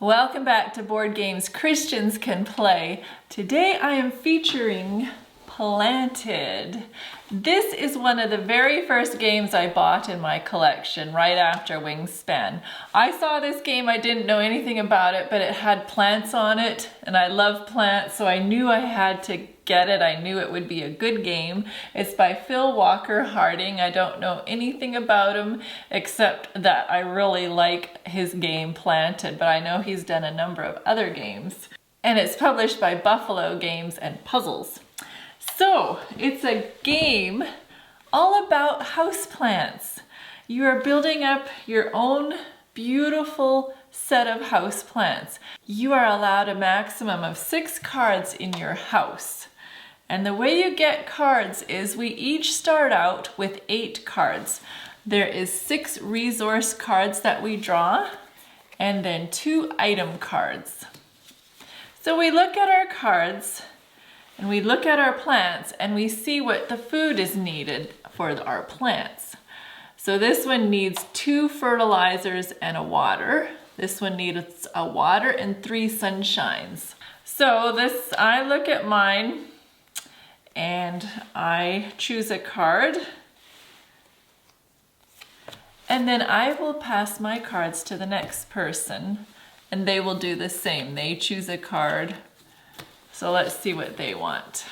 Welcome back to Board Games Christians Can Play. Today I am featuring Planted. This is one of the very first games I bought in my collection right after Wingspan. I saw this game, I didn't know anything about it, but it had plants on it and I love plants, so I knew I had to get it. I knew it would be a good game. It's by Phil Walker Harding. I don't know anything about him except that I really like his game Planted, but I know he's done a number of other games. And it's published by Buffalo Games and Puzzles. So it's a game all about houseplants. You are building up your own beautiful set of houseplants. You are allowed a maximum of 6 cards in your house. And the way you get cards is we each start out with 8 cards. There is 6 resource cards that we draw and then 2 item cards. So we look at our cards and we look at our plants and we see what the food is needed for our plants. So this one needs 2 fertilizers and a water. This one needs a water and 3 sunshines. So I look at mine and I choose a card. And then I will pass my cards to the next person and they will do the same. They choose a card. So let's see what they want.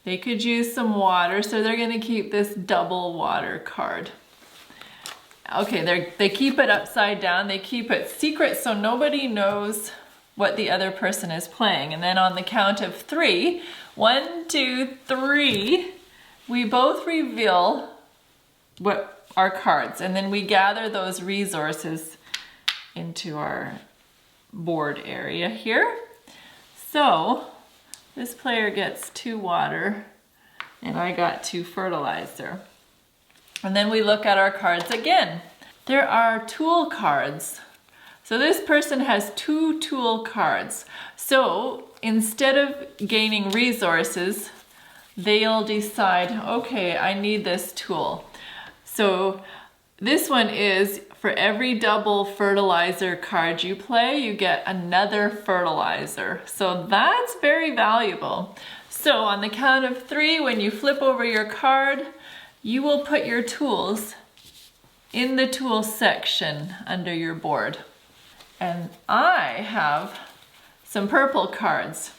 They could use some water, so they're gonna keep this double water card. Okay, they keep it upside down. They keep it secret so nobody knows what the other person is playing. And then on the count of 3, 1, 2, 3, we both reveal what our cards, and then we gather those resources into our board area here. So this player gets 2 water and I got 2 fertilizer. And then we look at our cards again. There are tool cards. So this person has 2 tool cards. So instead of gaining resources, they'll decide, okay, I need this tool. So this one is for every double fertilizer card you play, you get another fertilizer. So that's very valuable. So on the count of 3, when you flip over your card, you will put your tools in the tools section under your board. And I have some purple cards.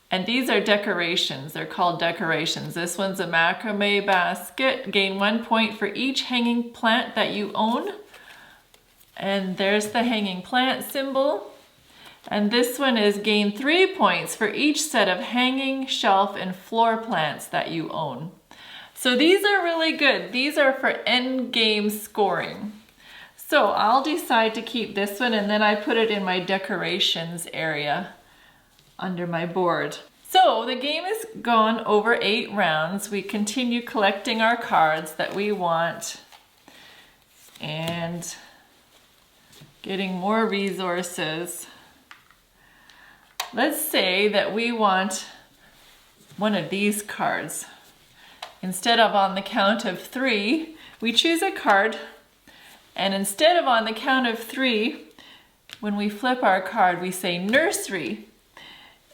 And these are decorations. They're called decorations. This one's a macrame basket. Gain 1 point for each hanging plant that you own. And there's the hanging plant symbol. And this one is gain 3 points for each set of hanging, shelf, and floor plants that you own. So these are really good. These are for end game scoring. So I'll decide to keep this one and then I put it in my decorations area under my board. So the game has gone over 8 rounds. We continue collecting our cards that we want and getting more resources. Let's say that we want one of these cards. Instead of on the count of 3, we choose a card, and instead of on the count of 3, when we flip our card, we say nursery.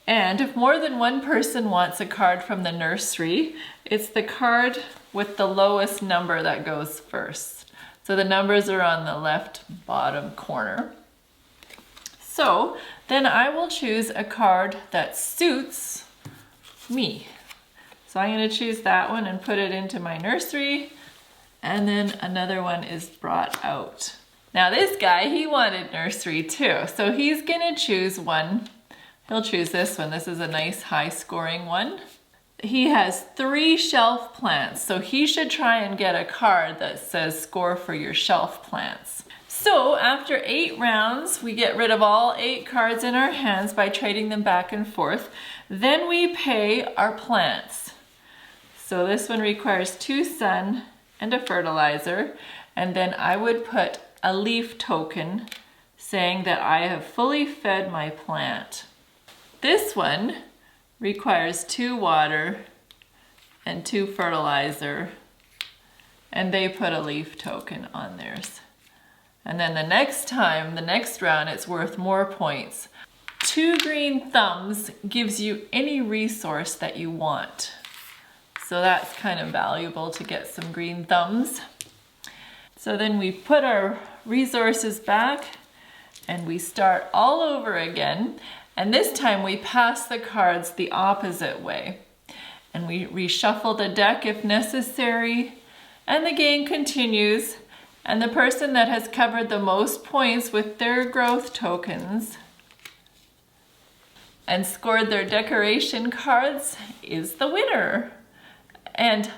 And if more than one person wants a card from the nursery, it's the card with the lowest number that goes first. So the numbers are on the left bottom corner. So then I will choose a card that suits me. So I'm going to choose that one and put it into my nursery. And then another one is brought out. Now this guy, he wanted nursery too. So he's going to choose one. He'll choose this one. This is a nice high scoring one. He has 3 shelf plants. So he should try and get a card that says score for your shelf plants. So after 8 rounds, we get rid of all 8 cards in our hands by trading them back and forth. Then we pay our plants. So this one requires 2 sun and a fertilizer. And then I would put a leaf token saying that I have fully fed my plant. This one requires 2 water and 2 fertilizer and they put a leaf token on theirs. And then the next time, the next round, it's worth more points. 2 green thumbs gives you any resource that you want. So that's kind of valuable to get some green thumbs. So then we put our resources back and we start all over again. And this time we pass the cards the opposite way. And we reshuffle the deck if necessary. And the game continues. And the person that has covered the most points with their growth tokens and scored their decoration cards is the winner. And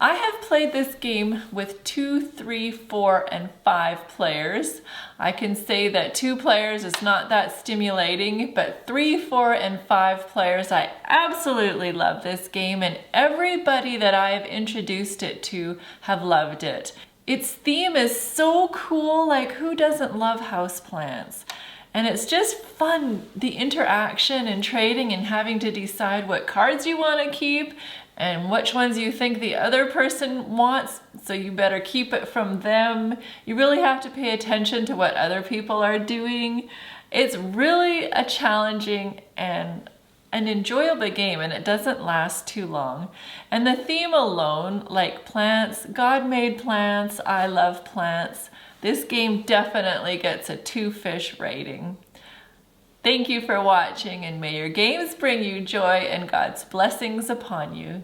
I have played this game with 2, 3, 4, and 5 players. I can say that 2 players is not that stimulating, but 3, 4, and 5 players, I absolutely love this game, and everybody that I have introduced it to have loved it. Its theme is so cool, like who doesn't love houseplants? And it's just fun, the interaction and trading and having to decide what cards you want to keep and which ones you think the other person wants, so you better keep it from them. You really have to pay attention to what other people are doing. It's really a challenging and an enjoyable game, and it doesn't last too long. And the theme alone, like plants, God made plants, I love plants, this game definitely gets a 2-fish rating. Thank you for watching, and may your games bring you joy and God's blessings upon you.